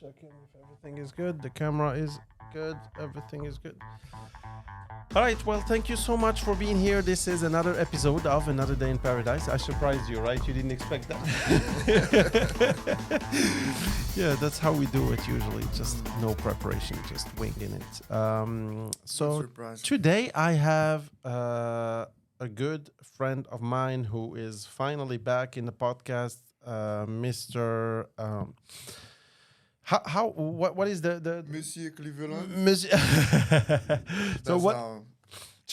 checking if everything is good. The camera is good. Everything is good. All right. Well, thank you so much for being here. This is another episode of Another Day in Paradise. I surprised you, right? You didn't expect that. Yeah, that's how we do it usually. Just no preparation, just winging it. So Surprise. today I have a good friend of mine who is finally back in the podcast, Mr. What is the Monsieur Cleveland. Monsieur? So That's what how.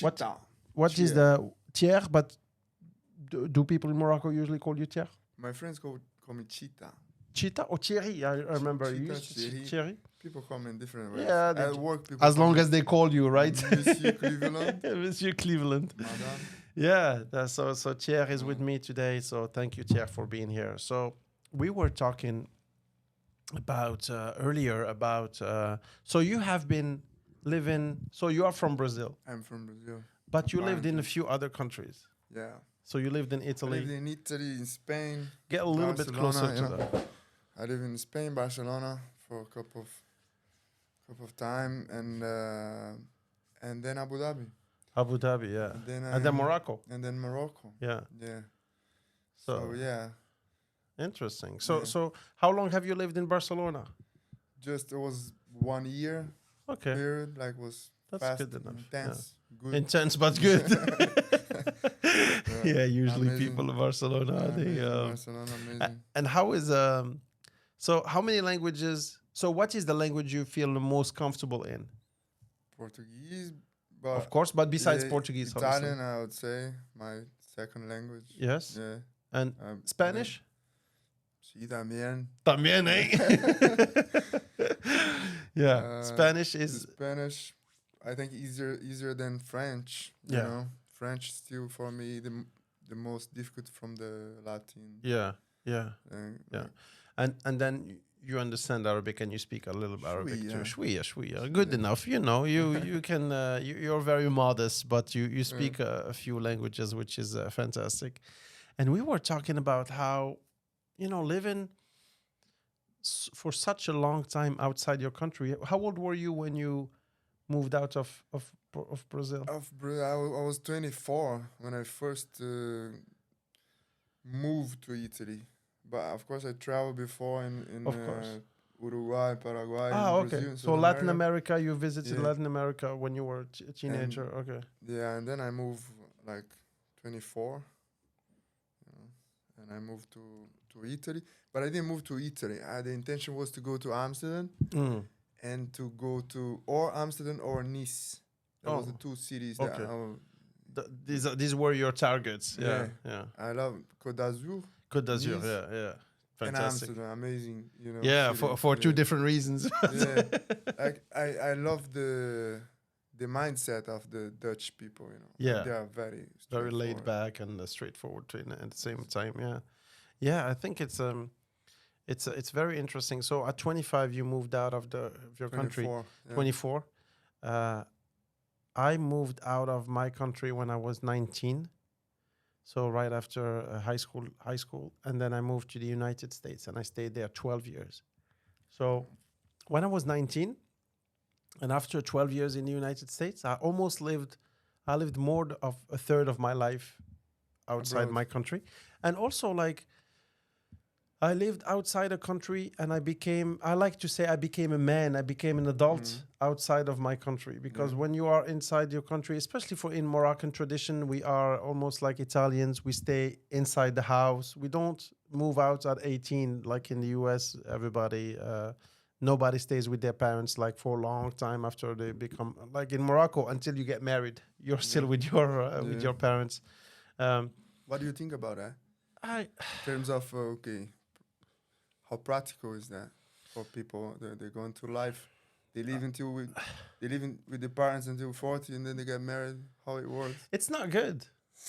what- Chita. what is Thier. the Thier? But do people in Morocco usually call you Thier? My friends call me Chita. Cheetah or Thierry? I remember you Cheetah, used to Thierry. Thierry. People call me in different ways. Yeah, they At do. work, people As call long me as they call you, right? Monsieur Cleveland. Monsieur Cleveland. Madame. Yeah, so Thierry is with me today. So thank you, Thierry, for being here. So we were talking about earlier about. So you have been living. So you are from Brazil, I'm from Brazil. but you lived in a Apparently. few other countries. Yeah. So you lived in I Italy. lived in Italy, in Spain. Get a little bit closer Barcelona, to you that. I live in Spain, Barcelona for a couple of time, and then Abu Dhabi. Abu Dhabi, yeah, and then Morocco, And then Morocco. yeah. Yeah. So, So yeah, interesting. So Yeah. so how long have you lived in Barcelona? just it was 1 year Okay, period. Like was that's fast, good enough. Yeah. intense, good. Intense but good. Yeah, usually Amazing. people in Barcelona they Amazing, Barcelona, amazing. and how is so how many languages, so what is the language you feel the most comfortable in? Portuguese, but Of course, but besides yeah, Portuguese, obviously. Italian, I would say my second language. Yes. Yeah. And Um, Spanish? Sí, también. También, eh? Yeah, Uh, Spanish The is Spanish, I think easier than French. You Yeah. know, French still for me the most difficult from the Latin. yeah. Like, And then you understand Arabic and you speak a little Arabic too. yeah. Shwiya. Good Yeah. enough. You can you're very modest, but you speak a few languages, which is fantastic. And we were talking about how living for such a long time outside your country. How old were you when you moved out of Brazil? I was 24 when I first moved to Italy, but of course I traveled before in Of course. Uruguay, Paraguay, Ah, and okay. Brazil. So Latin America, you visited Yeah. Latin America when you were a teenager. Okay. Yeah, and then I moved like 24, you know, and I moved to Italy. But I didn't move to Italy. The intention was to go to Amsterdam Mm. and to go to or Amsterdam or Nice. That was Oh, the two cities okay. that These were your targets. Yeah. I love Côte d'Azur Côte d'Azur. Nice. Yeah. and Fantastic. Amsterdam. Amazing, you know. Yeah, city. for two Yeah. different reasons. Yeah. Like I love the mindset of the Dutch people, you know. Yeah. They are very Very laid straightforward. back and straightforward at the same time. Yeah. I think it's very interesting. So at 25, you moved out of your country. 24. Yeah. 24. I moved out of my country when I was 19. So right after high school, and then I moved to the United States, and I stayed there 12 years. So when I was 19, and after 12 years in the United States, I lived more of a third of my life outside Abroad. my country, and also like I lived outside a country, and I became a man. I became an adult outside of my country, because when you are inside your country, especially in Moroccan tradition, we are almost like Italians. We stay inside the house. We don't move out at 18 like in the US. Nobody stays with their parents like for a long time after they become, like in Morocco, until you get married. You're still with your parents. What do you think about that? I In terms of how practical is that for people? They go into life. They live with the parents until 40, and then they get married. How it works? It's not good.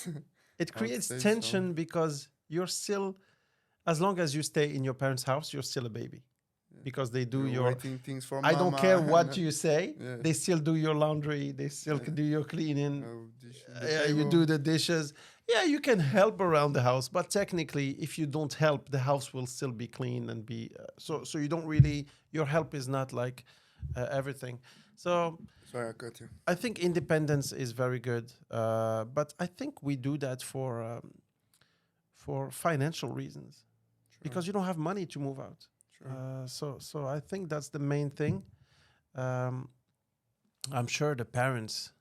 It would creates say so. tension because you're still, as long as you stay in your parents' house, you're still a baby. Because they do You're your. waiting things for I don't mama. care what you say. Yeah. They still do your laundry. They still Yeah. do your cleaning. The You table. do the dishes. Yeah, you can help around the house, but technically, if you don't help, the house will still be clean and be so you don't really, your help is not like everything. So Sorry, I cut you. I think independence is very good, but I think we do that for financial reasons because you don't have money to move out. Sure. So I think that's the main thing. Um, I'm sure the parents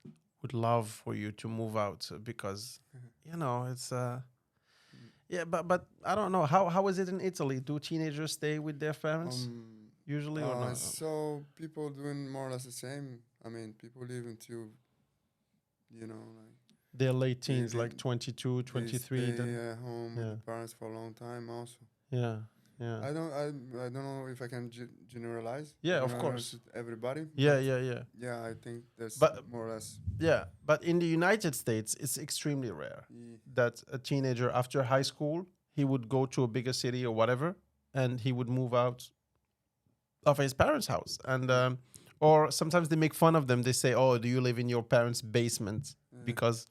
would love for you to move out because it's yeah, but I don't know how is it in Italy? Do teenagers stay with their parents usually or not? So people doing more or less the same. I mean, people live until, like They're late teens, they- like 22, 23. they stay Then at home yeah. with the parents for a long time. Also, Yeah, yeah, I don't know if I can generalize. Yeah, of generalize course. it everybody. yeah, but yeah, yeah. Yeah, I think that's But- more or less. Yeah, but in the United States, it's extremely rare that a teenager after high school he would go to a bigger city or whatever, and he would move out of his parents' house, and or sometimes they make fun of them. They say, "Oh, do you live in your parents' basement?" Because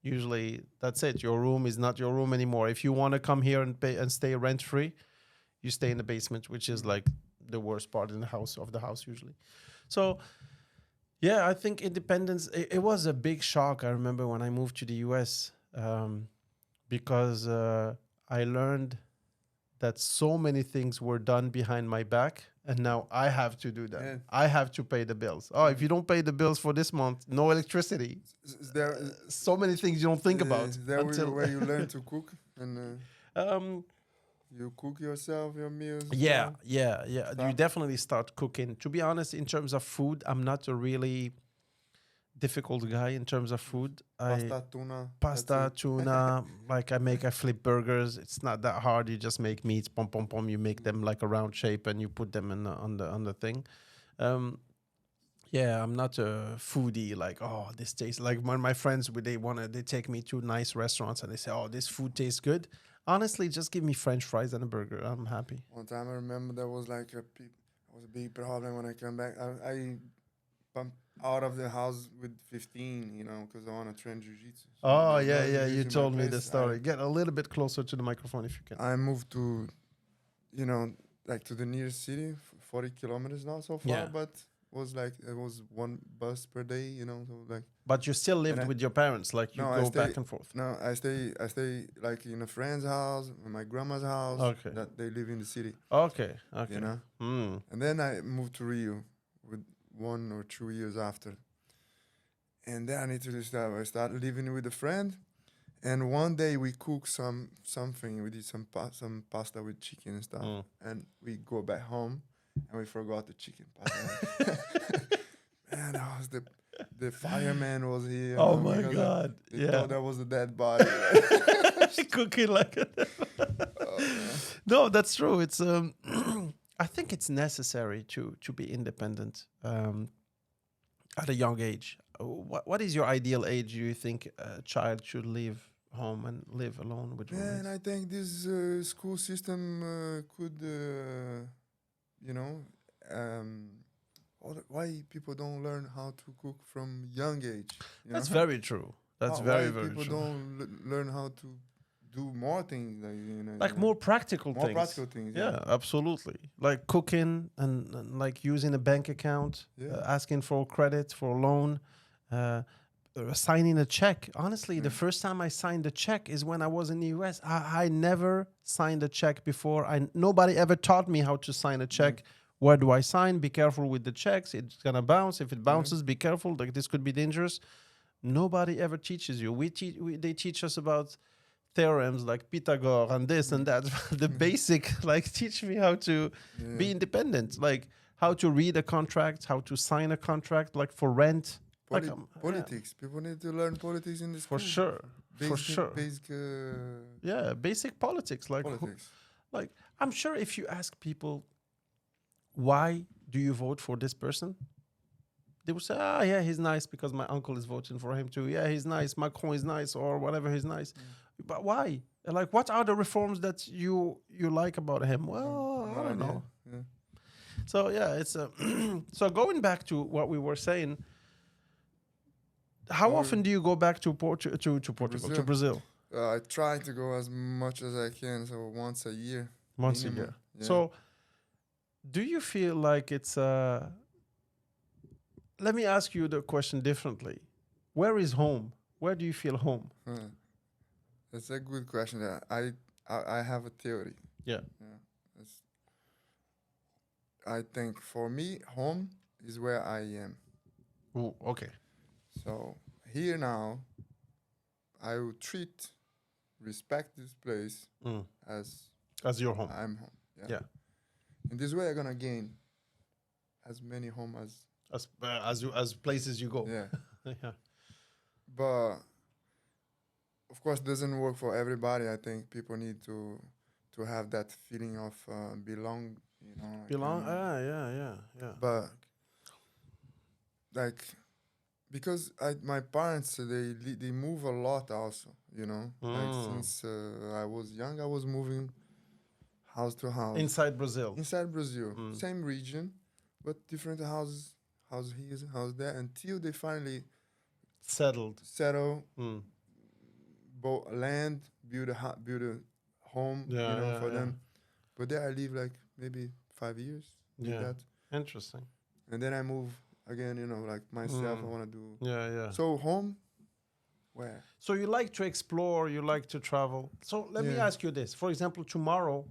usually that's it. Your room is not your room anymore. If you want to come here and pay and stay rent free, you stay in the basement, which is like the worst part in the house of the house usually. So. Yeah, I think independence. It was a big shock. I remember when I moved to the US because I learned that so many things were done behind my back, and now I have to do that. Yeah. I have to pay the bills. Oh, if you don't pay the bills for this month, no electricity. Is there So many things you don't think about Is there where you learn to cook and you cook yourself your meals? and Yeah, stuff? yeah, yeah. You Start- definitely start cooking. To be honest, in terms of food, I'm not a really difficult guy in terms of food. Pasta, tuna. Pasta, that's it. tuna, like I flip burgers. It's not that hard. You just make meats, pom pom pom. You make them like a round shape and you put them in on the thing. Yeah, I'm not a foodie. Like, oh, this tastes like when my friends they take me to nice restaurants and they say, oh, this food tastes good. Honestly, just give me French fries and a burger. I'm happy. One time I remember there was like was a big problem when I came back. I bumped out of the house with 15, because I want to train jiu-jitsu. So Oh there's no yeah, yeah. jiu-jitsu You in my told me the place. story. Get a little bit closer to the microphone if you can. I moved to, like to the nearest city, 40 kilometers now so far, Yeah. but it was one bus per day, so like. But you still lived And I- with your parents, like you No, I go back stay- and forth. No, I stay like in a friend's house, my grandma's house. Okay. That they live in the city, Okay, okay. you know. Mm. And then I moved to Rio, with 1 or 2 years after. And then I started living with a friend, and one day we cooked something. We did some pasta with chicken and stuff, Mm. and we go back home, and we forgot the chicken pasta. Man, that was the fireman was here. Oh my because God! They Yeah, thought that was a dead body. cooking like. No, that's true. It's I think it's necessary to be independent at a young age. What is your ideal age? Do you think a child should leave home and live alone with Man, roommates? I think this school system could, why people don't learn how to cook from young age. That's very true. That's very why people true. don't learn how to do more things, Like more practical more things. practical things. Yeah, absolutely. Like cooking and like using a bank account, Yeah. asking for credit, for a loan, signing a check. Honestly, the first time I signed a check is when I was in the US. I never signed a check before. Nobody ever taught me how to sign a check. Where do I sign? Be careful with the checks. It's gonna bounce. If it bounces, be careful. Like this could be dangerous. Nobody ever teaches you. They teach us about theorems like Pythagoras and this and that. The basic, like teach me how to be independent, like how to read a contract, how to sign a contract, like for rent. Like, yeah, Politics. People need to learn politics in the school. for sure, for sure. Basic Yeah, basic politics. Like, politics. like I'm sure if you ask people, why do you vote for this person? They would say, yeah, he's nice because my uncle is voting for him too. Yeah, he's nice. Macron is nice or whatever, he's nice. But why? Like, what are the reforms that you like about him? Well, I don't know. Yeah. So yeah, it's so going back to what we were saying. How often do you go back to Portugal, to Brazil? I try to go as much as I can, so once a year. Once a minimum. year. Yeah. So, do you feel like it's let me ask you the question differently. Where is home? Where do you feel home? Huh. That's a good question. I have a theory. Yeah. Yeah. It's, I think for me, home is where I am. Ooh, okay. So here now, I will respect this place Mm. as As your home. I'm home. Yeah. Yeah. In this way, I'm gonna gain as many home As places you go. yeah. Yeah. But of course, it doesn't work for everybody. I think people need to have that feeling of belong. You know. Like, Belong. Yeah. But like because my parents they move a lot also. You know, like Mm. since I was young, I was moving house to house Inside Brazil. inside Brazil, Mm. same region, but different houses, house here, house there, until they finally Settled. settle, Mm. bought land, build a home, Yeah, yeah, for yeah. them. But there I live like maybe 5 years with Yeah. that, Interesting. and then I move again. Like myself, I Mm. want to do Yeah. so home. Where? So you like to explore, you like to travel. So let me Yeah. ask you this. For example, tomorrow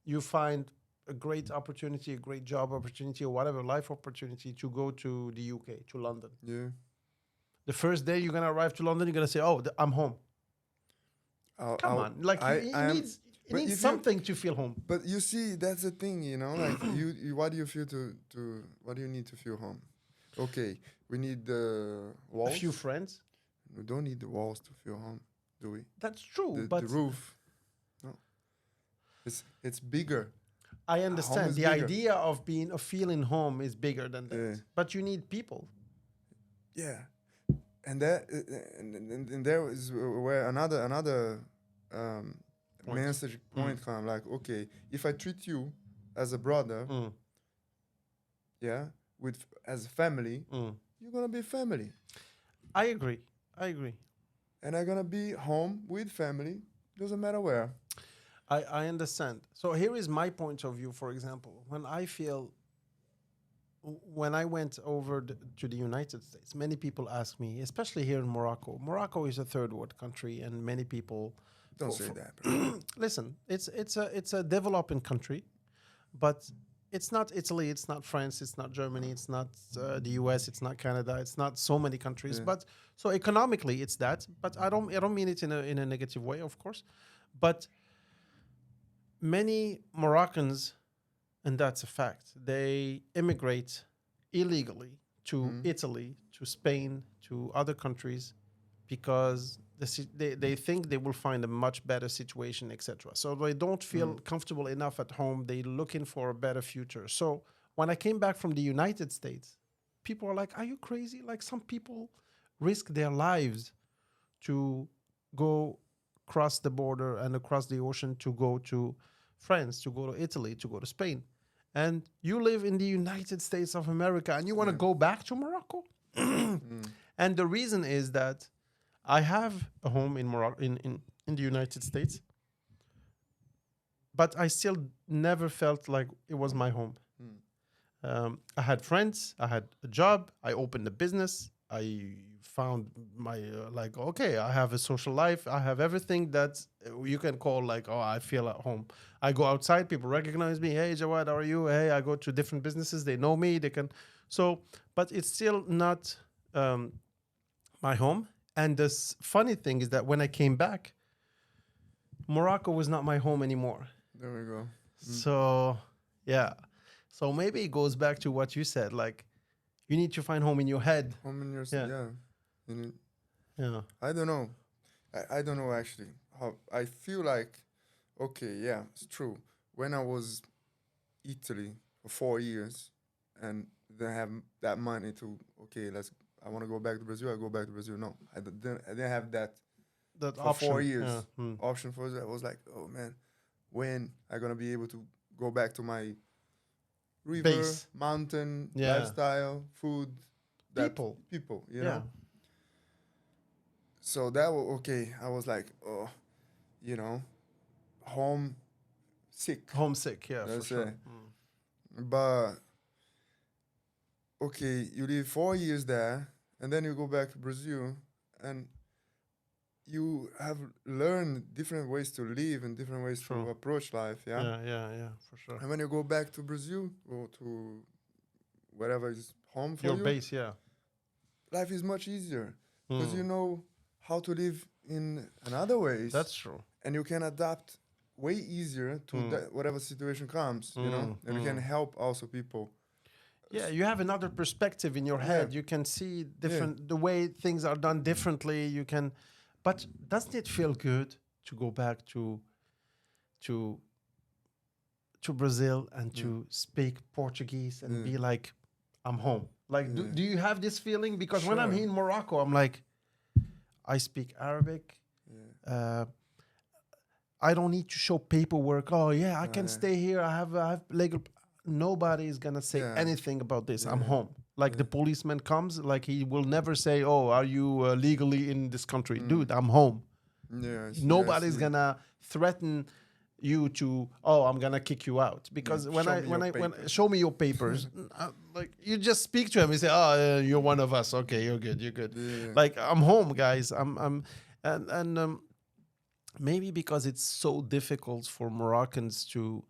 you find a great opportunity, a great job opportunity, or whatever life opportunity to go to the UK, to London. Yeah. The first day you're gonna arrive to London, you're gonna say, "Oh, I'm home." Come on, like I it am. needs it But needs if you something to feel home. But you see, that's the thing, like what do you feel what do you need to feel home? Okay, we need the A walls. few friends. We don't need the walls to feel home, do we? That's true, The but roof. No. It's bigger. I understand is the bigger. idea of feeling home is bigger than that. Yeah. But you need people. Yeah. And that and there is where another Point. message point come like, okay, if I treat you as a brother, Mm, yeah, as a family, mm. you're gonna be family. I agree. I agree. And I'm gonna be home with family. Doesn't matter where. I understand. So here is my point of view, for example. When I went over to the United States, many people ask me, especially here in Morocco. Morocco is a third world country, and many people Don't say that, bro. listen. It's a developing country, but it's not Italy, it's not France, it's not Germany, it's not the US, it's not Canada, it's not so many countries. Yeah. But so economically, it's that. But I don't mean it in a negative way, of course. But many Moroccans, and that's a fact, they immigrate illegally to Italy, to Spain, to other countries because they think they will find a much better situation, etc. So they don't feel comfortable enough at home. They're looking for a better future. So when I came back from the United States, people are like, "Are you crazy?" Like some people risk their lives to go cross the border and across the ocean to go to France, to go to Italy, to go to Spain. And you live in the United States of America and you want to go back to Morocco? And the reason is that I have a home in Morocco, in the United States, but I still never felt like it was my home. I had friends, I had a job, I opened a business, I found my okay, I have a social life, I have everything that you can call like, oh, I feel at home. I go outside, people recognize me. Hey, Jawad, how are you? Hey, I go to different businesses, they know me, they can. So, but it's still not my home. And the funny thing is that when I came back, Morocco was not my home anymore. There we go. So, yeah. So maybe it goes back to what you said, like you need to find home in your head. Home in your Yeah. yeah. In it. Yeah. I don't know. I don't know actually. How I feel like, okay, yeah, it's true. When I was Italy for 4 years, and then I have that money to I want to go back to Brazil. I go back to Brazil. No, I didn't have that That for option. 4 years. Yeah. Hmm. Option for that. I was like, oh man, when I gonna be able to go back to my river, Base. mountain, Yeah. lifestyle, food, People. people, Yeah. know. So that was okay. I was like, oh, you know, home sick. Homesick, yeah, for Let's sure. say. But okay, you live 4 years there, and then you go back to Brazil, and you have learned different ways to live and different ways True. to approach life. Yeah. Yeah, for sure. And when you go back to Brazil or to wherever is home for Your you, base, yeah. life is much easier because you Mm, know how to live in another ways, that's true. and you can adapt way easier to whatever situation comes. You know, and you can help also people. Yeah, you have another perspective in your head. You can see different the way things are done differently. You can, but doesn't it feel good to go back to to Brazil and to speak Portuguese and be like, I'm home? Like, do you have this feeling? Because when I'm Sure. here in Morocco, I'm like, I speak Arabic. Uh, I don't need to show paperwork. Oh yeah, I can stay here. I have legal. Nobody is gonna say Yeah. anything about this. I'm home. Like the policeman comes, like he will never say, "Oh, are you legally in this country, dude? I'm home." Yes. Nobody's gonna threaten you to, "Oh, I'm gonna kick you out," because when Show I me when your I when papers. show me your papers, like you just speak to him and say, "Oh, you're one of us. Okay, you're good. You're good." Yeah. Like I'm home, guys. And maybe because it's so difficult for Moroccans to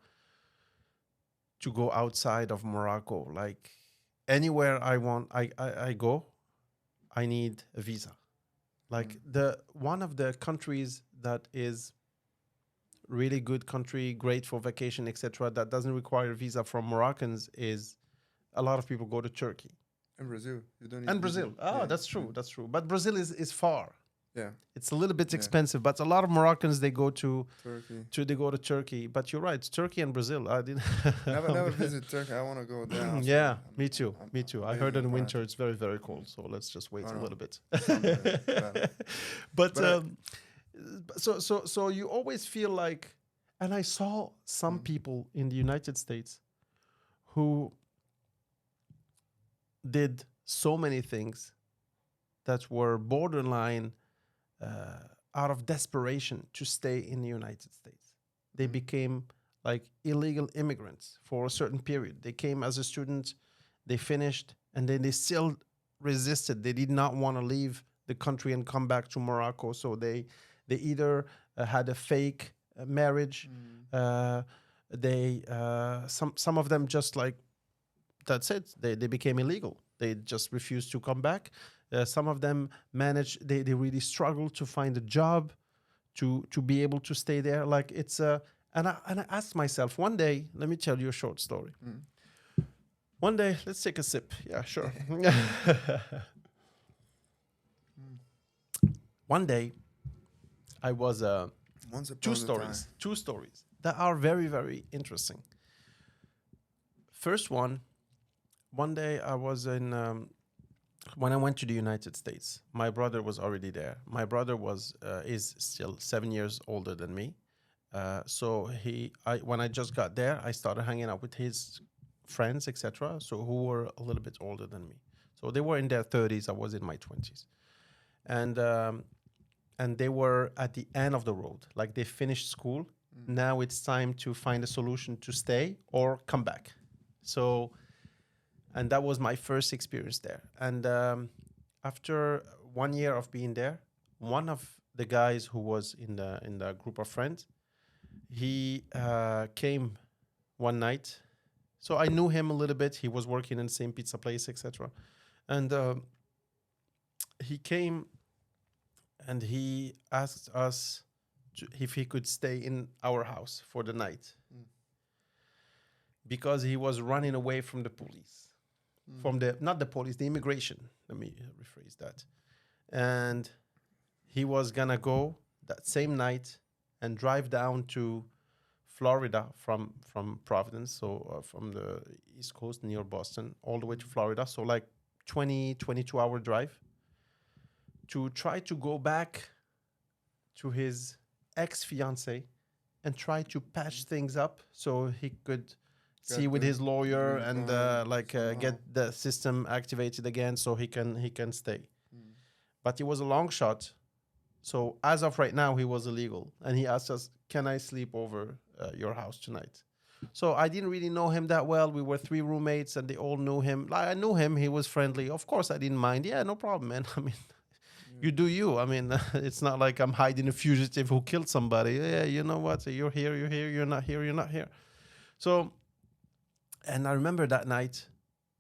go outside of Morocco. Like anywhere I go, I need a visa. Like the one of the countries that is really good country, great for vacation, etc., that doesn't require a visa from Moroccans is a lot of people go to Turkey In Brazil, you don't need and visa. Brazil. Oh, Yeah. that's true. That's true. But Brazil is far. Yeah. It's a little bit Yeah. expensive, but a lot of Moroccans they go to Turkey. they go to Turkey. But you're right, Turkey and Brazil. I didn't. Never visit Turkey. I want to go there. Also. Yeah, me too. Me too. I heard amazing in part. winter it's very very cold, so let's just wait a no. little bit. Summer, yeah. But But I- so you always feel like, and I saw some people in the United States who did so many things that were borderline out of desperation to stay in the United States. They became like illegal immigrants for a certain period. They came as a student, they finished, and then they still resisted. They did not want to leave the country and come back to Morocco. So they either had a fake marriage. They some of them just like that's it. They became illegal. They just refused to come back. Some of them managed. They really struggled to find a job, to be able to stay there. Like it's a. And I asked myself one day. Let me tell you a short story. One day, let's take a sip. Yeah, sure. One day, I was Once upon two a stories. time. Two stories that are very very interesting. First one day I was in when I went to the United States. My brother was already there. My brother is still 7 years older than me. So when I just got there, I started hanging out with his friends, etc. So who were a little bit older than me. So they were in their 30s. I was in my 20s, and they were at the end of the road. Like they finished school. Now it's time to find a solution to stay or come back. So, and that was my first experience there. And after 1 year of being there, one of the guys who was in the group of friends, he came one night. So I knew him a little bit. He was working in the same pizza place, etc. And he came and he asked us if he could stay in our house for the night because he was running away from the police, from not the police, the immigration. Let me rephrase that. And he was gonna go that same night and drive down to Florida from Providence, so from the East Coast near Boston, all the way to Florida. So like 22-hour drive to try to go back to his ex-fiancée and try to patch things up so he could see with his lawyer and get the system activated again so he can stay. But it was a long shot So as of right now, he was illegal, and he asked us, "Can I sleep over your house tonight?" So I didn't really know him that well. We were three roommates, and they all knew him. Like, I knew him; he was friendly. Of course, I didn't mind. Yeah, no problem, man. I mean, you do you. I mean, it's not like I'm hiding a fugitive who killed somebody. Yeah, you know what? You're here. You're here. You're not here. You're not here. So, and I remember that night,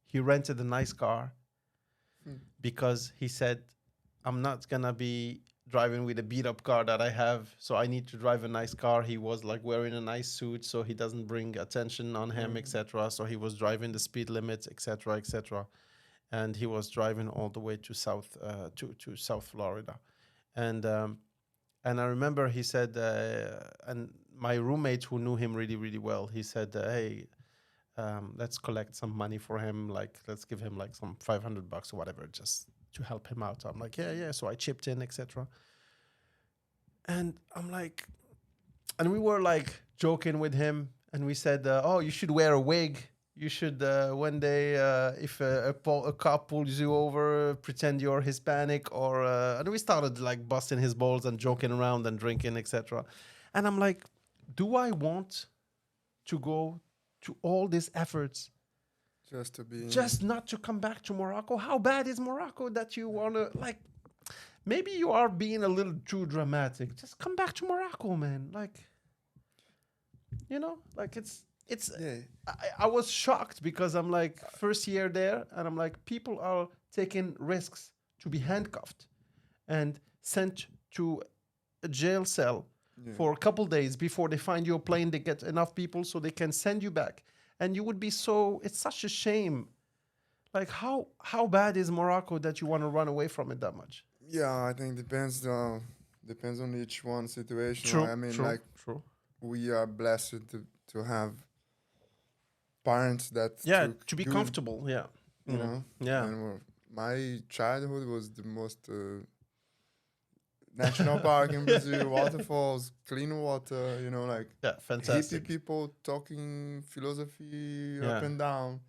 he rented a nice car because he said, "I'm not gonna be driving with a beat up car that I have, so I need to drive a nice car." He was like wearing a nice suit so he doesn't bring attention on him, etc. So he was driving the speed limits, etc., etc. And he was driving all the way to South Florida, and and I remember he said, and my roommate who knew him really really well, he said, "Hey, let's collect some money for him. Like, let's give him like some $500 or whatever, just to help him out." I'm like, yeah, yeah. So I chipped in, etc. And I'm like, and we were like joking with him, and we said, "Oh, you should wear a wig. You should one day, if a cop pulls you over, pretend you're Hispanic." Or and we started like busting his balls and joking around and drinking, etc. And I'm like, do I want to go to all these efforts Just to be. just not to come back to Morocco? How bad is Morocco that you want to, like, maybe you are being a little too dramatic. Just come back to Morocco, man. Like, you know, like it's Yeah. I was shocked because I'm like first year there, and I'm like, people are taking risks to be handcuffed and sent to a jail cell Yeah. for a couple days before they find your plane. They get enough people so they can send you back, and you would be so. It's such a shame. Like, how bad is Morocco that you want to run away from it that much? Yeah, I think depends on each one situation. True. I mean, true, like true. we are blessed to have parents that Yeah, took to be good, comfortable. Yeah. you know. Yeah. And my childhood was the most national park in Brazil, waterfalls, clean water. You know, like Yeah. hippie Fantastic. people talking philosophy Yeah. up and down.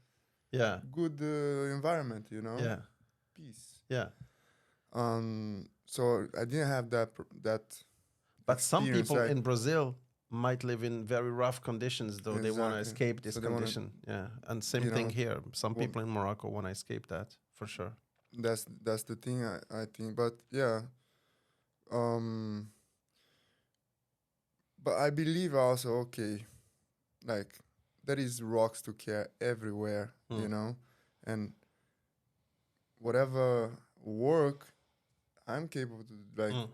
Yeah. Good environment, you know. Yeah. Peace. Yeah. So I didn't have that. But some experience, people like- in Brazil might live in very rough conditions, though they want to Exactly. escape this So they wanna, condition. Yeah. And same you thing know, here. Some wa- people in Morocco want to escape that for sure. That's the thing I think. But yeah, um, but I believe also okay, like there is rocks to care everywhere, you Mm. know, and whatever work I'm capable to like. Mm.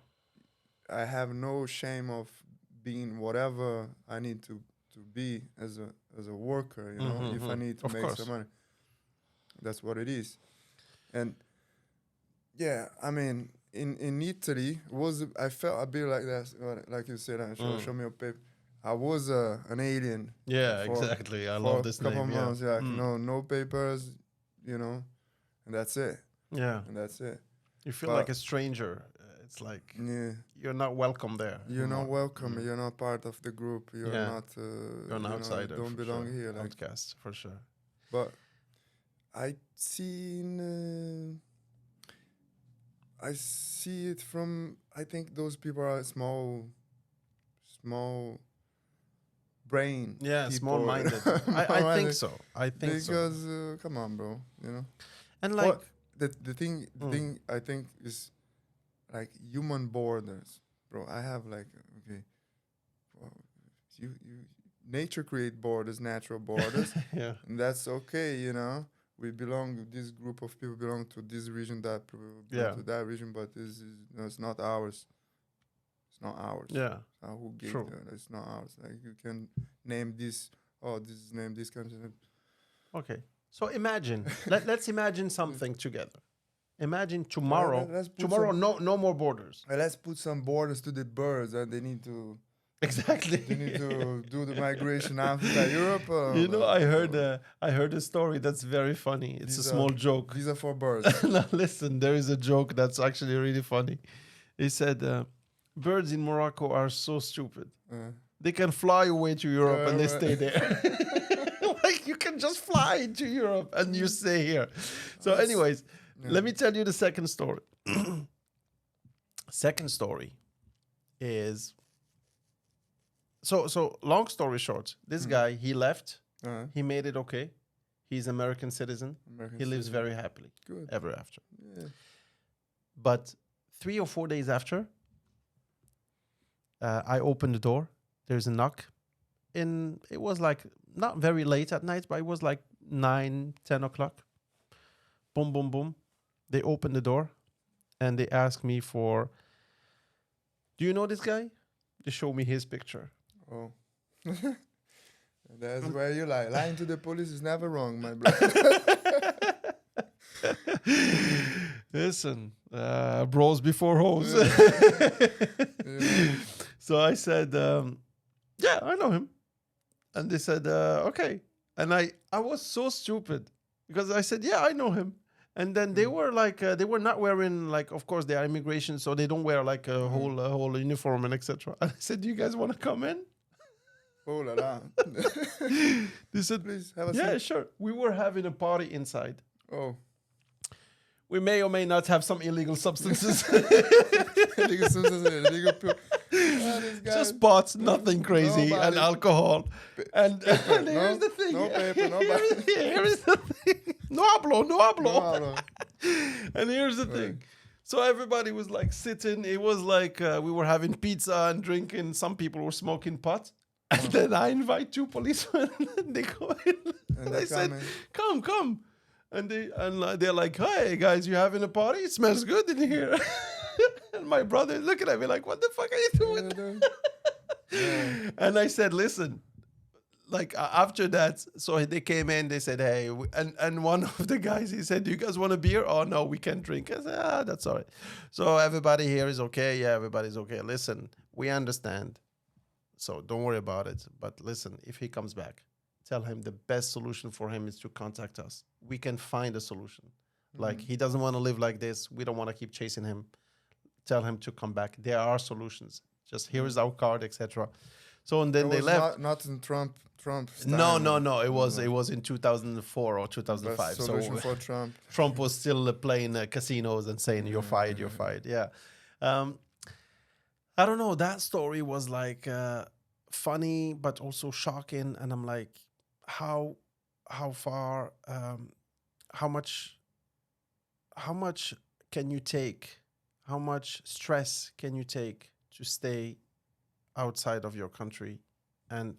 I have no shame of being whatever I need to be as a worker, you know, if I Mhm. need to Of make course. some money. That's what it is. And yeah, I mean, in Italy was I felt a bit like that, like you said. Show me your paper. I was an alien. Yeah, for- exactly. I for love this a couple name. Yeah. months. Yeah, Mm. no papers, you know, and that's it. Yeah. And that's it. You feel But- like a stranger. It's like Yeah, you're not welcome there. you're not anymore. welcome. Mm. You're not part of the group. You're Yeah. not. You're an you know, outsider. don't for belong sure. here. Like, Outcast, for sure. but I see it from. I think those people are small brain. Yeah, people. small-minded. I think Small-minded. so. I think so. Because come on, bro. You know. And like, What- the thing I think is like human borders, bro. I have like okay, well, you nature create borders, natural borders, yeah, and that's okay, you know. We belong. This group of people belong to this region, that people belong Yeah. to that region, but this is it's not ours. It's not ours. yeah, Who gave True. it? It's not ours. Like you can name this. Oh, this is named this country. okay. So imagine, let's imagine something together. Imagine tomorrow. let's put Tomorrow, some- no more borders. Let's put some borders to the birds, and they need to. Exactly. They need to do the migration Africa, Europe. You know, I heard a story that's very funny. It's a These small are- joke. Visa for birds. Now listen, there is a joke that's actually really funny. He said, birds in Morocco are so stupid. They can fly away to Europe and they right. stay there. Like, you can just fly to Europe and you stay here. So, anyways, Yeah. let me tell you the second story. Second story is so long story short, this guy, he left, Uh-huh. he made it okay. He's American citizen. American He lives citizen. very happily Good. ever after. Yeah. But 3 or 4 days after, I opened the door. There's a knock. It was like not very late at night, but it was like 9, 10 o'clock. Boom, boom, boom. They opened the door and they asked me for, do you know this guy? They show me his picture. Oh. That's where you lie. Lying to the police is never wrong, my brother. Listen, bros before hoes. Yeah. So I said, yeah, I know him. And they said, okay. And I was so stupid because I said, yeah, I know him. And then they were like, they were not wearing, like, of course, they are immigration, so they don't wear like a whole uniform and etc. And I said, do you guys want to come in? Oh la la. They said, Please have a yeah, seat. sure. We were having a party inside. Oh. We may or may not have some illegal substances. Illegal substances, illegal pill. Ah, this guy. Just pots, nothing crazy, and Nobody- alcohol. And here's no- the thing. no paper, no Here's the thing. No hablo, no hablo. No, no. And here's the thing. So everybody was like sitting. It was like we were having pizza and drinking. Some people were smoking pot. And then I invite 2 policemen. And they go in. And I they said, come in. come. And they're like, hey, guys, you having a party? It smells good in here. And my brother is looking at me like, what the fuck are you doing? Yeah. And I said, listen, like after that, so they came in, they said, hey, and one of the guys, he said, do you guys want a beer? Oh, no, we can't drink. I said, that's all right. So everybody here is okay. Yeah, everybody's okay. Listen, we understand. So don't worry about it. But listen, if he comes back, tell him the best solution for him is to contact us. We can find a solution. Like he doesn't want to live like this. We don't want to keep chasing him. Tell him to come back. There are solutions. Just here is our card, etc. So and then It they was left. Not in Trump's No. time. It was in 2004 or 2005. Best So solution for Trump. Trump was still playing casinos and saying you're fired, you're fired. Yeah. I don't know. That story was like funny, but also shocking. And I'm like, how far, how much can you take? How much stress can you take to stay outside of your country and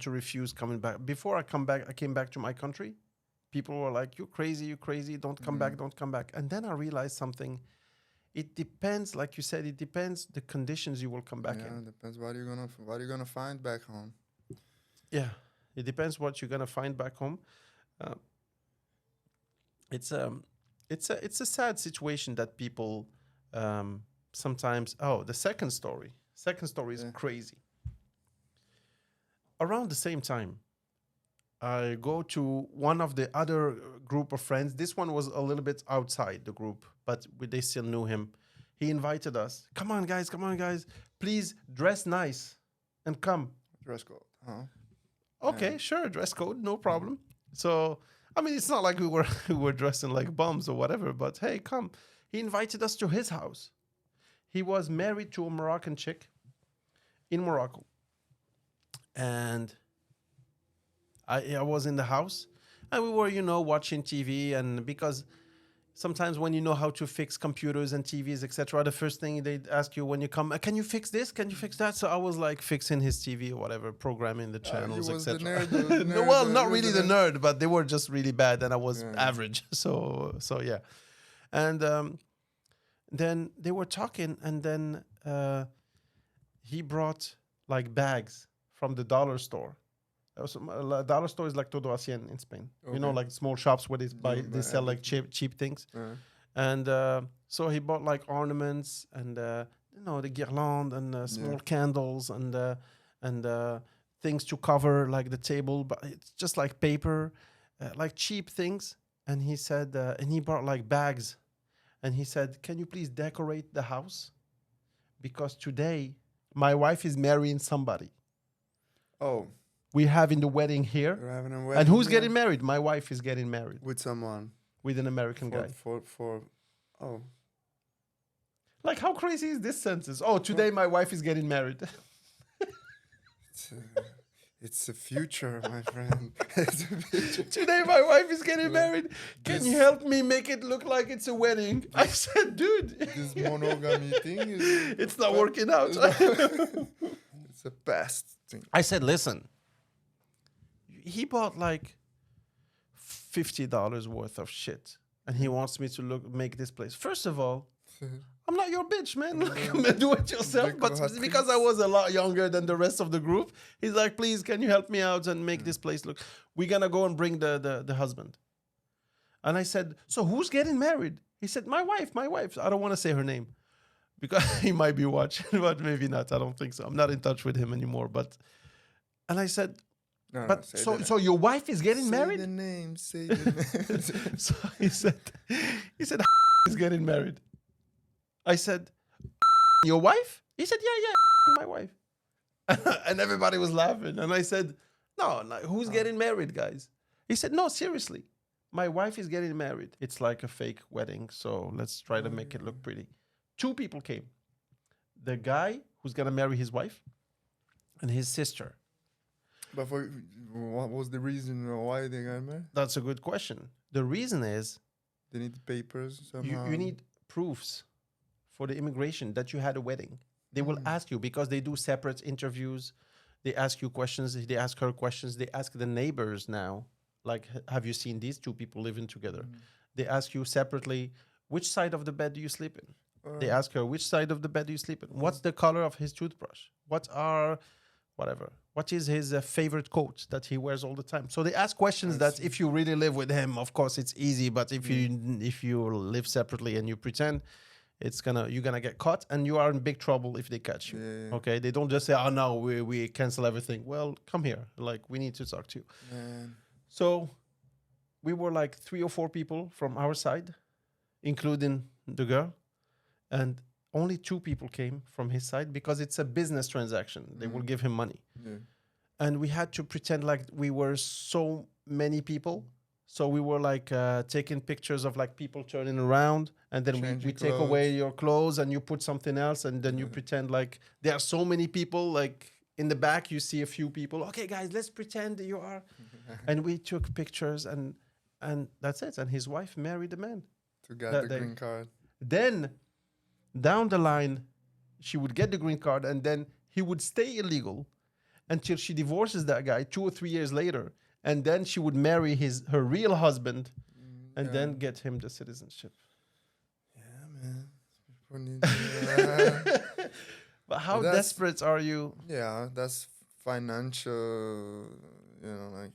to refuse coming back? Before I came back to my country. People were like, you're crazy, don't come back, don't come back. And then I realized something. It depends, like you said, it depends the conditions you will come back Yeah, in. depends what you're gonna find back home. Yeah, it depends what you're gonna find back home. It's a sad situation that people sometimes. Oh, the second story is crazy. Around the same time, I go to one of the other group of friends. This one was a little bit outside the group, but they still knew him. He invited us. Come on, guys. Please dress nice and come. Dress code, huh? Okay, sure, dress code, no problem. So, I mean, it's not like we were dressing like bums or whatever, but hey, come. He invited us to his house. He was married to a Moroccan chick in Morocco. And I was in the house and we were, watching TV. And because sometimes when you know how to fix computers and TVs, etc., the first thing they ask you when you come, can you fix this? Can you fix that? So I was like fixing his TV or whatever, programming the channels, You was the etc. nerd, the No, nerd, well, you not was really the the nerd, but they were just really bad and I was Yeah. average. So yeah. And then they were talking and then he brought like bags from the dollar store. Dollar store is like Todo a 100 in Spain. Okay. Like small shops where they buy sell like cheap things. And so he bought like ornaments and the guirlande and small candles and things to cover like the table, but it's just like paper, like cheap things. And he said, and he brought like bags, and he said, "Can you please decorate the house? Because today my wife is marrying somebody. Oh, We're having the wedding here." you're having a wedding. And who's here getting married? My wife is getting married with someone with an American guy. for oh, Like, how crazy is this sentence? Oh, today my wife is getting married. It's a future, my friend. It's a future. Today my wife is getting Like, married. Can you this- help me make it look like it's a wedding? I said, dude, This monogamy thing is it's not working out. it's a past thing. I said, listen, he bought like $50 worth of shit, and he wants me to make this place. First of all, I'm not your bitch, man. Like, do it yourself. But because I was a lot younger than the rest of the group, he's like, please, can you help me out and make this place look? We're gonna go and bring the husband. And I said, so who's getting married? He said, my wife. I don't want to say her name because he might be watching, but maybe not. I don't think so. I'm not in touch with him anymore. And I said, No, but say so your wife is getting say married? the name. Say the name. So he said is getting married. I said, your wife? He said, yeah, my wife. And everybody was laughing. And I said, no, like, who's getting married, guys? He said, no, seriously. My wife is getting married. It's like a fake wedding, so let's try to make it look pretty. 2 people came. The guy who's going to marry his wife and his sister. But what was the reason why they got married? That's a good question. The reason is They need papers somehow. you need proofs for the immigration that you had a wedding. They will ask you because they do separate interviews. They ask you questions. They ask her questions. They ask the neighbors now, like, have you seen these 2 people living together? They ask you separately, which side of the bed do you sleep in? They ask her, which side of the bed do you sleep in? What's the color of his toothbrush? What is his favorite coat that he wears all the time? So they ask questions that if you really live with him, of course it's easy. But if you live separately and you pretend, you're gonna get caught, and you are in big trouble if they catch you. Yeah. Okay, they don't just say, "Oh no, we cancel everything." Well, come here, like, we need to talk to you. Man. So we were like 3 or 4 people from our side, including the girl, and only 2 people came from his side because it's a business transaction. They will give him money. Yeah. And we had to pretend like we were so many people. So we were like taking pictures of like people turning around, and then we Changing take away clothes. your clothes and you put something else, and then you pretend like there are so many people. Like in the back, you see a few people. Okay, guys, let's pretend that you are. And we took pictures, and that's it. And his wife married the man. To get That the day. green card. Then down the line, she would get the green card, and then he would stay illegal until she divorces that guy 2 or 3 years later. And then she would marry her real husband and then get him the citizenship. Yeah, man. People need to, But how that's- desperate are you? yeah, that's financial. Like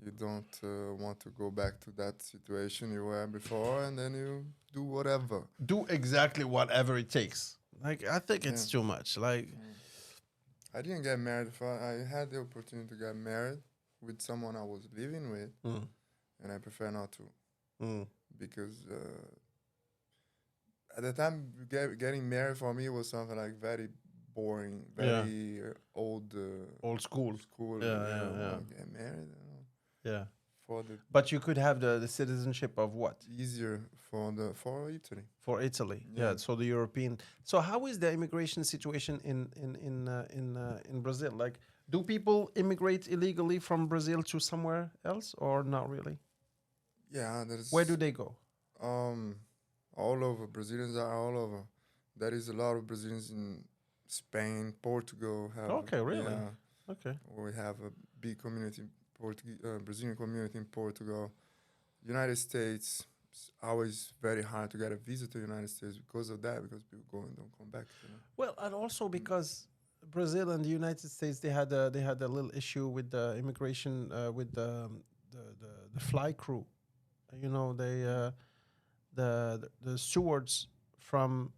you don't want to go back to that situation you were before, and then you do whatever. Do exactly whatever it takes. Like, I think it's too much. Like, I didn't get married. I had the opportunity to get married with someone I was living with, and I prefer not to because at the time getting married for me was something like very boring, very old school. school. Yeah. Get married. Yeah. For the But you could have the citizenship of what? easier for Italy. For Italy. Yeah. Yeah. So the European. So how is the immigration situation in Brazil? Like, do people immigrate illegally from Brazil to somewhere else, or not really? Yeah, there's Where do they go? all over. Brazilians are all over. There is a lot of Brazilians in Spain, Portugal. Okay, really? Yeah, Okay. we have a big community, Brazilian community in Portugal. United States, it's always very hard to get a visa to the United States because of that, because people go and don't come back. Well, and also because Brazil and the United States, they had a little issue with the immigration with the fly crew. You know, the stewards from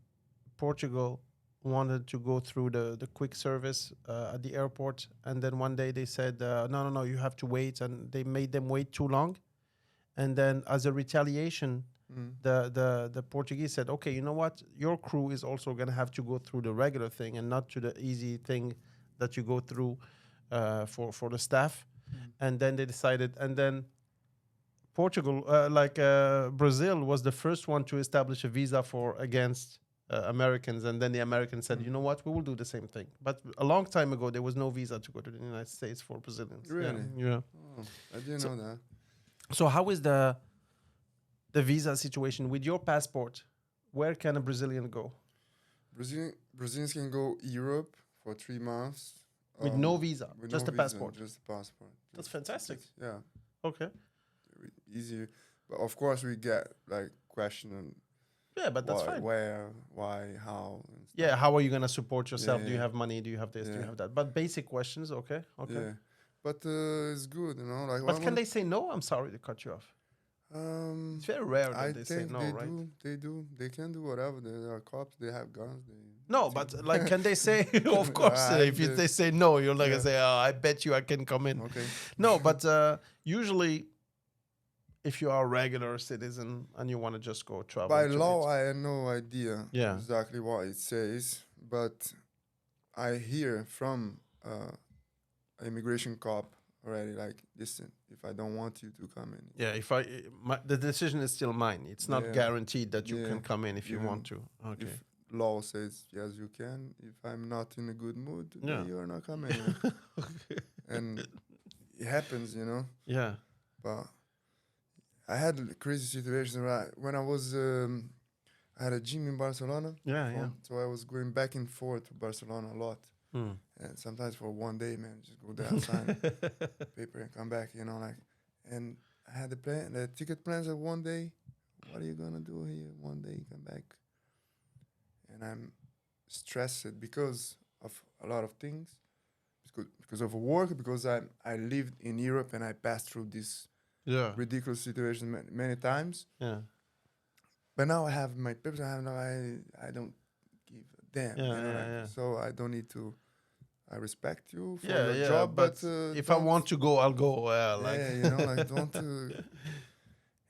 Portugal wanted to go through the quick service at the airport, and then one day they said, no, you have to wait, and they made them wait too long. And then as a retaliation, the Portuguese said, okay, you know what? Your crew is also going to have to go through the regular thing and not to the easy thing that you go through for the staff. And then they decided, and then Portugal, Brazil was the first one to establish a visa for against Americans, and then the Americans said, you know what, we will do the same thing. But a long time ago, there was no visa to go to the United States for Brazilians. Really? Yeah. Oh, I didn't know that. So how is the visa situation with your passport? Where can a Brazilian go Brazilians can go Europe for 3 months. with no visa, With just no a visa, passport? Just a passport. That's fantastic. Yeah, Okay. easy. But of course, we get like question Yeah, but that's fine. where, why, how. And stuff. Yeah, how are you gonna support yourself? Yeah, Do you yeah. have money? Do you have this? Do you Yeah. have that? But basic questions, okay, okay. Yeah, but it's good, you know. Like, But can they say no? I'm sorry to cut you off. It's very rare that I they say think no, they right? do. They do. They can do whatever. They are cops. They have guns. No, but like, can they say? Of course, if they say no, you're not gonna say, "Oh, I bet you I can come in." Okay. No, but usually, if you are a regular citizen and you want to just go travel By to law, it- I had no idea Yeah. exactly what it says, but I hear from immigration cop already, like, listen, if I don't want you to come in, yeah, if the decision is still mine. It's not Yeah. guaranteed that you Yeah. can come in if you Even want to. Okay. if law says yes, you can. If I'm not in a good mood, Yeah. then you're not coming in. And it happens, you know. Yeah. But I had crazy situations when I was. I had a gym in Barcelona. Yeah. Yeah. So I was going back and forth to Barcelona a lot. Hmm. And sometimes for one day, man, just go there, sign paper and come back, you know, like. And I had the ticket plans of one day. What are you gonna do here? One day, come back. And I'm stressed because of a lot of things, because of work, because I lived in Europe and I passed through this Yeah. ridiculous situation many times. Yeah. But now I have my papers. I don't give a damn. Yeah, you know, yeah, like, yeah. So I don't need to. I respect you for Yeah, your yeah, job, but if I don't- want to go, I'll go. Like, yeah, you know, like don't.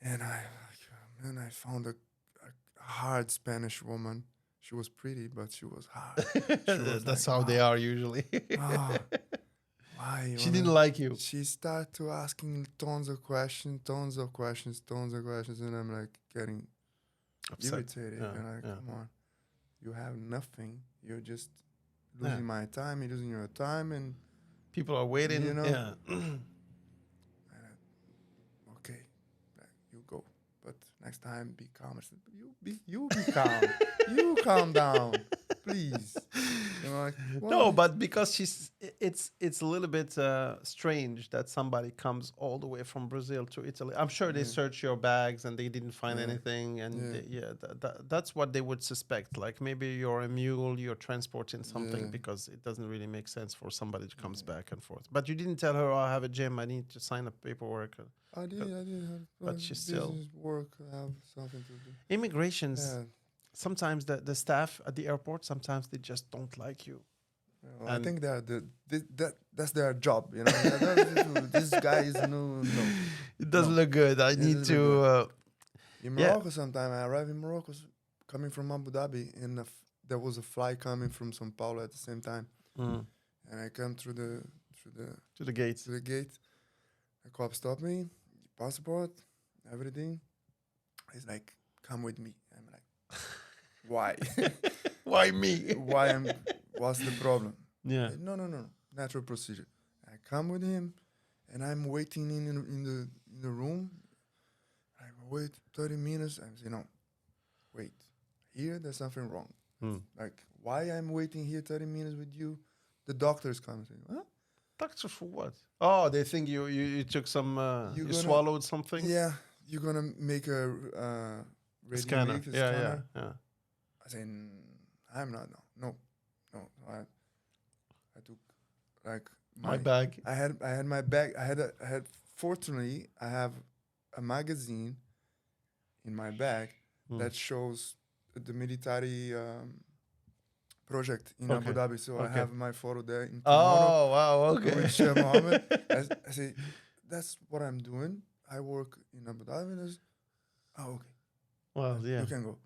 And I found a hard Spanish woman. She was pretty, but she was hard. was that's like, how they are usually. "Ah, why? you She wanna-" didn't like you. She started to asking tons of questions, and I'm like getting Upset. irritated. Yeah, And like, yeah. come on, you have nothing. You're just Yeah. losing my time. You're losing your time, and People are waiting. You know? Yeah. okay, like, you go. But next time, be calm. I said, you be calm. You calm down, please. You know, like, No, "Why?" but because it's a little bit strange that somebody comes all the way from Brazil to Italy. I'm sure they Yeah. searched your bags and they didn't find Yeah. anything, and Yeah. that's what they would suspect. Like maybe you're a mule, you're transporting something, Yeah. because it doesn't really make sense for somebody to comes back and forth. But you didn't tell her, "Oh, I have a gym, I need to sign up paperwork." I did. But she still- business work. I have something to do. Immigrations. Yeah. Sometimes the staff at the airport, sometimes they just don't like you. Well, I And- think that's their job. You know, this guy is no. It doesn't No. look good. I need doesn't to. look In Yeah. Morocco, sometime I arrived in Morocco, coming from Abu Dhabi, and there was a flight coming from São Paulo at the same time, and I come through the To the gates. to the gate. The cop stopped me, passport, everything. He's like, "Come with me." I'm like, "Why? Why me? What's the problem?" Yeah. No, natural procedure. I come with him, and I'm waiting in the room. I wait 30 minutes. I say, "No, wait. Here, there's something wrong. Like, why I'm waiting here 30 minutes with you? The doctor's coming." I say, "Huh? Doctor for what? Oh, they think you took some. You You gonna- swallowed something. Yeah, you're gonna make a Scanner. radiograph, a Yeah, scanner?" yeah. I say, "I'm not. No. I took like My bag. I had my bag. I had. Fortunately, I have a magazine in my bag that shows the military project in Abu Okay. Dhabi. So I Okay. have my photo there in kimono Oh wow. Okay. with Sheikh Mohammed. I say, "That's what I'm doing. I work in Abu Dhabi." And I say, "Oh, okay. Well, yeah. You can go."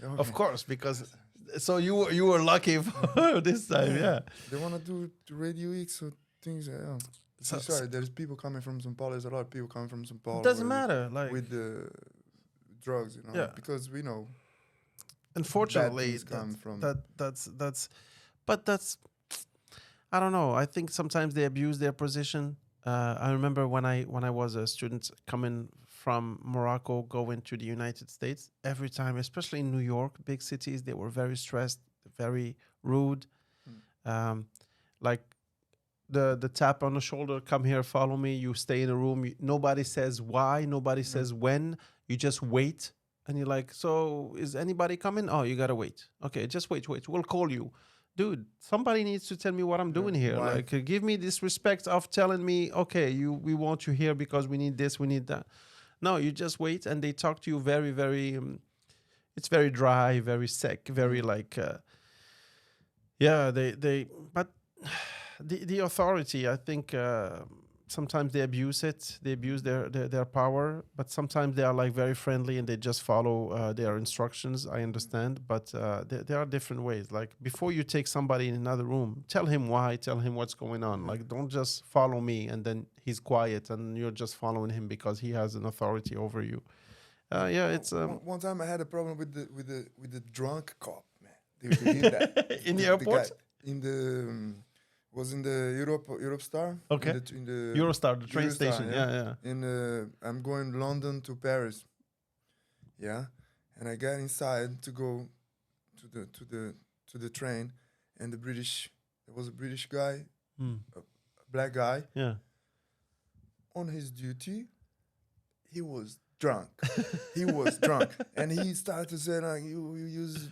Yeah, Of okay. course, because so you were lucky for this time. Yeah. They want to do the Radio X or things. So, sorry, there's people coming from São Paulo. There's a lot of people coming from São Paulo. doesn't matter. Like, with the drugs, you know, Yeah. because we know unfortunately, things come from- that's, but that's, I don't know. I think sometimes they abuse their position. I remember when I was a student coming from Morocco, going to the United States, every time, especially in New York, big cities, they were very stressed, very rude. Like the tap on the shoulder, come here, follow me. You stay in a room. Nobody says why. Nobody says when. You just wait. And you're like, so is anybody coming? Oh, you got to wait. Okay, just wait. We'll call you. Dude, somebody needs to tell me what I'm doing here. why? Like, give me this respect of telling me, okay, we want you here because we need this, we need that. No, you just wait, and they talk to you very, very. It's very dry, very sick, very like. Yeah, they. But the authority, I think. Sometimes they abuse it. They abuse their power, but sometimes they are like very friendly and they just follow their instructions. I understand, but there are different ways. Like, before you take somebody in another room, tell him why, tell him what's going on. Like, don't just follow me and then he's quiet and you're just following him because he has an authority over you. Yeah, it's one time I had a problem with the drunk cop, man. They did that in the guy airport. in the was in the Europe Star. Okay. In the Eurostar, the train Eurostar, station. Yeah. I'm going London to Paris. Yeah, and I got inside to go to the train, and there was a British guy, a black guy, Yeah. on his duty. He was drunk. He was drunk, and he started to say like, "You use."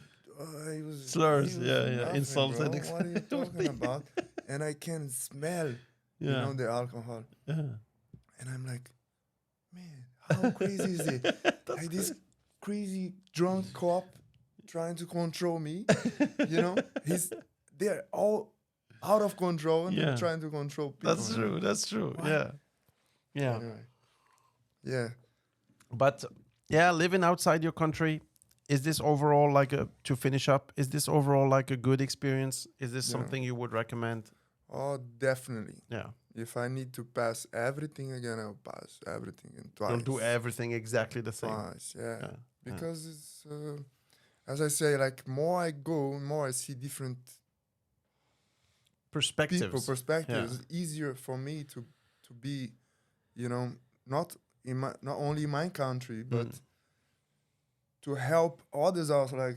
He was Slurs, he was yeah, nothing, insults bro. and What are you talking about? And I can smell, Yeah. the alcohol. Yeah. And I'm like, man, how crazy is it? Like this crazy drunk cop trying to control me. They're all out of control and Yeah. trying to control people. That's true. Why? Yeah. Anyway. Yeah. But yeah, living outside your country, is this overall to finish up, is this overall like a good experience? Is this Yeah. something you would recommend? Oh, definitely. Yeah. If I need to pass everything again, I'll pass everything in twice. You'll do everything exactly the same. Twice, yeah. Yeah. Because it's, as I say, like more I go, more I see different Perspectives. people perspectives. It's easier for me to be, not only in my country, but to help others also. Like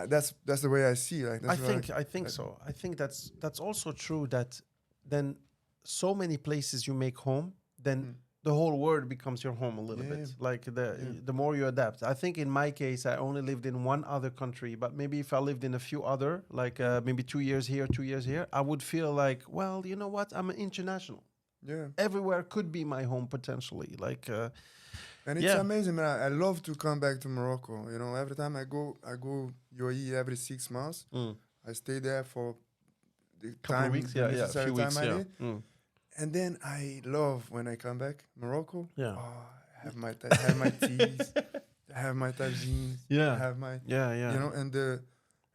that's the way I see. Like that's I think so. I think that's also true. That then so many places you make home, then the whole world becomes your home a little bit. Like the more you adapt. I think in my case, I only lived in one other country, but maybe if I lived in a few other, like maybe 2 years here, 2 years here, I would feel like, well, you know what? I'm international. Yeah. Everywhere could be my home potentially. Like. And it's amazing, man. I love to come back to Morocco. Every time I go UAE every 6 months. I stay there for the Couple of weeks, the necessary few time weeks, I yeah. need. And then I love when I come back Morocco. Yeah. Oh, I have my teas, I have my tagines. Yeah. I have my Yeah.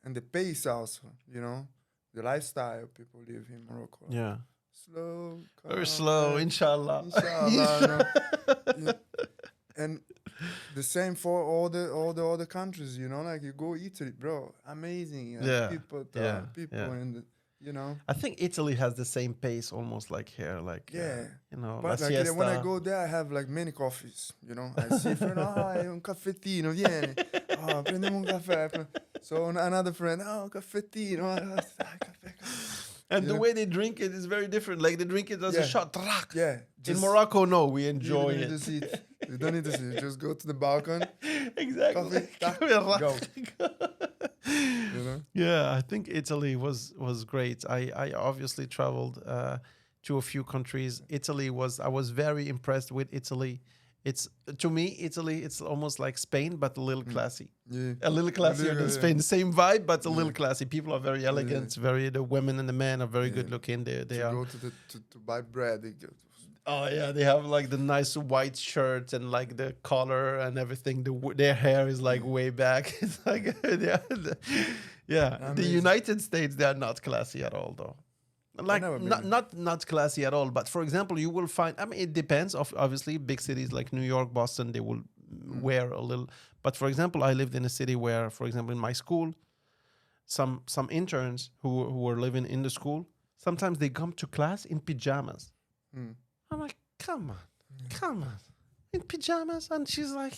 and the pace also. The lifestyle people live in Morocco. Yeah. Slow. Very calm, slow, inshallah. Inshallah. Yeah. And the same for all the other countries, like you go Italy, bro, amazing. Yeah. People in the, I think Italy has the same pace almost like here, like Yeah. la But siesta. when I go there, I have like many coffees, I see a friend, un caffettino, vieni, prendiamo un caffè. So another friend, un caffettino, caffè. And the way they drink it is very different. Like they drink it as a shot. Yeah. In Morocco, no, we enjoy you don't it. need to sit. You don't need to sit. Just go to the balcon. Exactly. Go. Yeah, I think Italy was great. I obviously traveled to a few countries. I was very impressed with Italy. It's to me, Italy, it's almost like Spain, but a little classy. Yeah. A little classier than Spain. The same vibe, but a little classy. People are very elegant. The women and the men are very good looking. They are. Go to buy bread. They go. Oh yeah, they have like the nice white shirts and like the collar and everything. Their hair is like way back. It's like yeah. The Amazing. United States, they are not classy at all, though. Like never not been. not classy at all. But for example, you will find. I mean, it depends. Of obviously, big cities like New York, Boston, they will wear a little. But for example, I lived in a city where, for example, in my school, some interns who were living in the school, sometimes they come to class in pajamas. Mm. I'm like, come on, in pajamas, and she's like,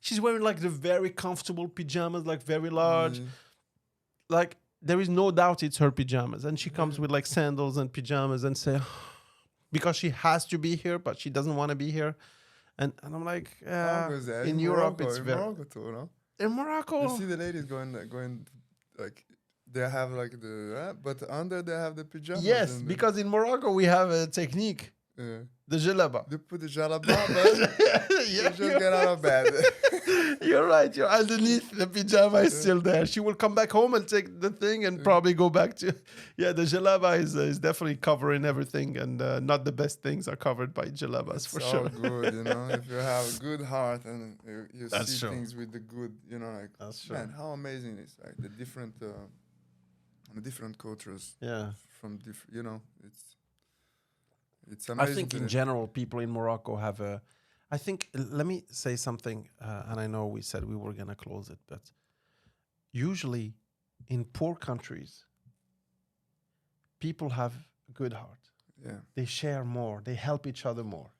she's wearing like the very comfortable pajamas, like very large, Yeah. like there is no doubt it's her pajamas, and she comes Yeah. with like sandals and pajamas and say, because she has to be here, but she doesn't want to be here, and I'm like, Morocco is there. in In Europe Morocco, it's in very Morocco too, no? in You Morocco. see the ladies going like they have like the but under they have the pajamas. Yes, and because in Morocco we have a technique, the jalaba. they put the jalababa. Yeah, You just get out of bed. you're right. You're underneath the pajama is Yeah. still there. She will come back home and take the thing and probably go back to. Yeah, the jalaba is definitely covering everything, and not the best things are covered by jalabas It's for all sure. good, you know. If you have a good heart and you That's see true. things with the good, you know, like That's true. man, how amazing it's like the different cultures Yeah, from different, you know, it's I amazing. think in general people in Morocco have a. I think let me say something, and I know we said we were gonna close it, but usually in poor countries, people have a good heart. Yeah. They share more. They help each other more.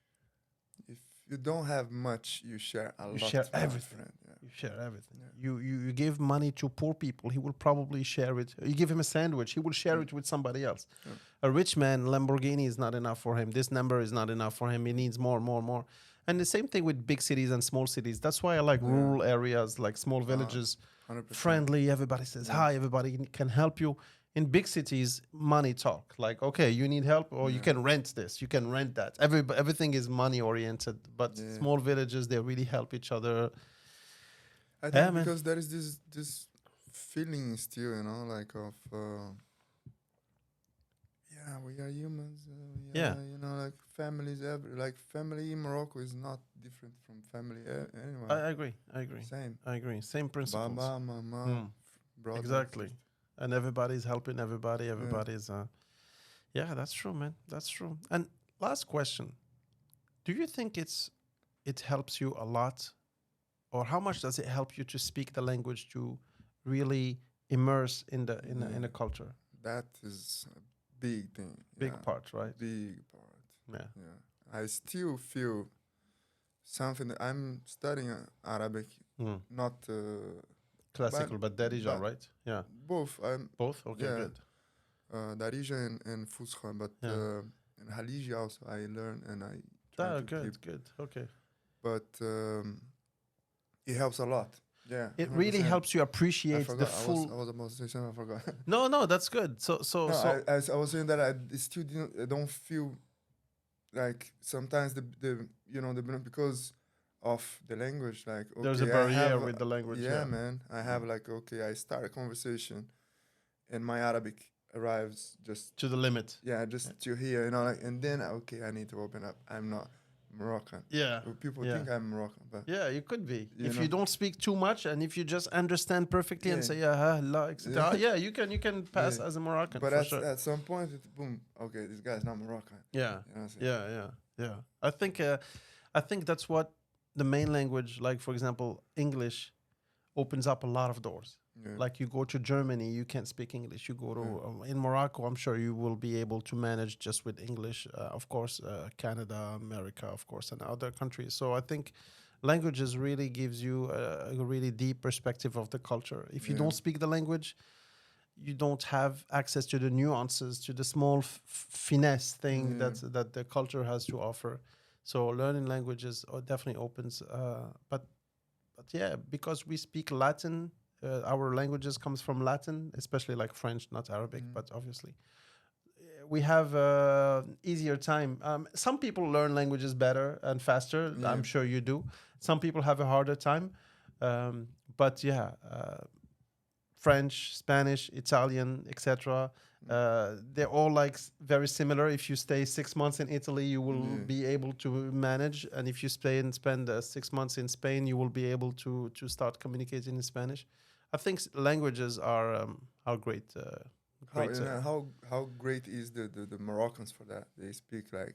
If you don't have much, you share a lot. share my everything. friend. Yeah. You share everything. Yeah. You give money to poor people, he will probably share it. You give him a sandwich, he will share it with somebody else. Yeah. A rich man, Lamborghini is not enough for him. This number is not enough for him. He needs more, more, more. And the same thing with big cities and small cities. That's why I like rural areas, like small villages, 100%. friendly. Everybody says hi. Everybody can help you. In big cities, money talk. Like, okay, you need help, or you can rent this, you can rent that. Everything is money oriented. But Yeah. small villages, they really help each other. I think Yeah, man. because there is this feeling still, you know, like of yeah, we are humans. Yeah. You know, like families. Like family in Morocco is not different from family anywhere. I agree. I agree. Same. I agree. Same principles. Baba, mama, Mm, brother. exactly. sister. And everybody's helping everybody. Everybody's. Yeah, that's true, man. That's true. And last question: do you think it helps you a lot, or how much does it help you to speak the language, to really immerse in the culture? That is a big thing. Big yeah. part, right? Big part. Yeah. Yeah. I still feel something. I'm studying Arabic, Mm. not Classical, but Darija, but- right? Yeah. both. I'm Both. Okay, yeah. good. Darija and Fusha, but Yeah. in Haliji also I learn and I try to Good. keep. Good. Okay. But it helps a lot. Yeah, It really 100%. helps you I appreciate forgot. the full. I was about to say something. I forgot. No, that's good. So No, I was saying that I still I don't feel like sometimes the you know the because of the language, like okay, there's a I barrier have, with the language. yeah, man, I have like okay, I start a conversation and my Arabic arrives just To the limit. just to here, you know, like, and then okay, I need to open up. I'm not Moroccan. Yeah. Well, people Yeah. think I'm Moroccan, but Yeah, you could be. You If know? you don't speak too much, and if you just understand perfectly and Yeah. say yeah, la, etc. Yeah. Yeah, you can pass Yeah. as a Moroccan but for at, sure. at some point, it, boom, okay, this guy's not Moroccan. Yeah, You know what I'm saying? yeah. I think that's what the main language, like for example, English, opens up a lot of doors. Yeah. Like you go to Germany, you can't speak English. You go to in Morocco, I'm sure you will be able to manage just with English. Of course, Canada, America, of course, and other countries. So I think languages really gives you a really deep perspective of the culture. If you Yeah. don't speak the language, you don't have access to the nuances, to the small finesse thing that the culture has to offer. So learning languages definitely opens. But yeah, because we speak Latin, our languages comes from Latin, especially like French, not Arabic, but obviously we have easier time. Some people learn languages better and faster. Yeah. I'm sure you do. Some people have a harder time. But yeah, French, Spanish, Italian, etc. They're all like very similar. If you stay 6 months in Italy, you will be able to manage, and if you stay and spend 6 months in Spain, you will be able to start communicating in Spanish. I think languages are great. How, great. how great is the Moroccans for that? They speak like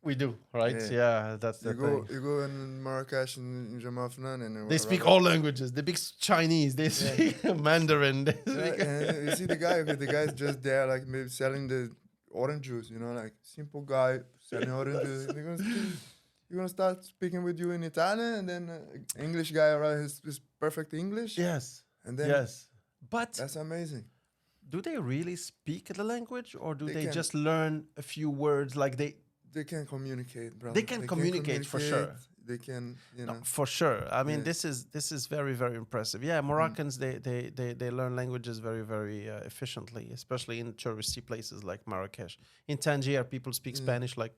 We do, right? Yeah. Yeah, that's the thing. you go in Marrakesh in Jamafnan and They speak all languages. They speak Chinese. They speak Mandarin. They speak and you see the guy, okay, the guy's just there like maybe selling the orange juice, you know, like simple guy selling orange juice. You're gonna start speaking with you in Italian, and then English guy, right? His perfect English. Yes. And then Yes. But that's amazing. do they really speak the language, or do They they can. just learn a few words like They can communicate, bro. They can communicate for sure. They can, you know. For sure. I mean, Yeah. this is very, very impressive. Yeah, Moroccans they learn languages very, very efficiently, especially in touristy places like Marrakesh. In Tangier, people speak Yeah. Spanish like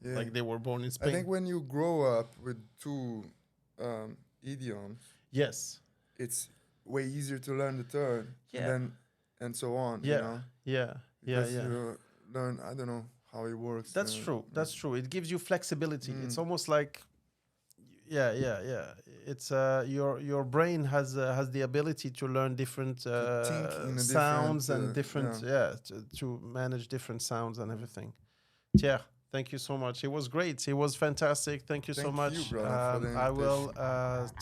Yeah. they were born in Spain. I think when you grow up with two idioms, Yes. it's way easier to learn the third, Yeah. and so on. Yeah. You know? Yeah. Because Yeah. you learn. I don't know how it works. That's true. That's true. It gives you flexibility. It's almost like, yeah. It's your brain has the ability to learn different think in a sounds different, and different to manage different sounds and everything. Yeah. Thank you so much. It was great. It was fantastic. Thank you so Thank much. you, brother, for the I will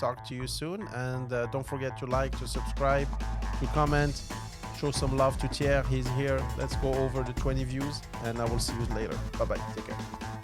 talk to you soon. And don't forget to like, to subscribe, to comment. Show some love to Thierry. He's here. Let's go over the 20 views, and I will see you later. Bye-bye. Take care.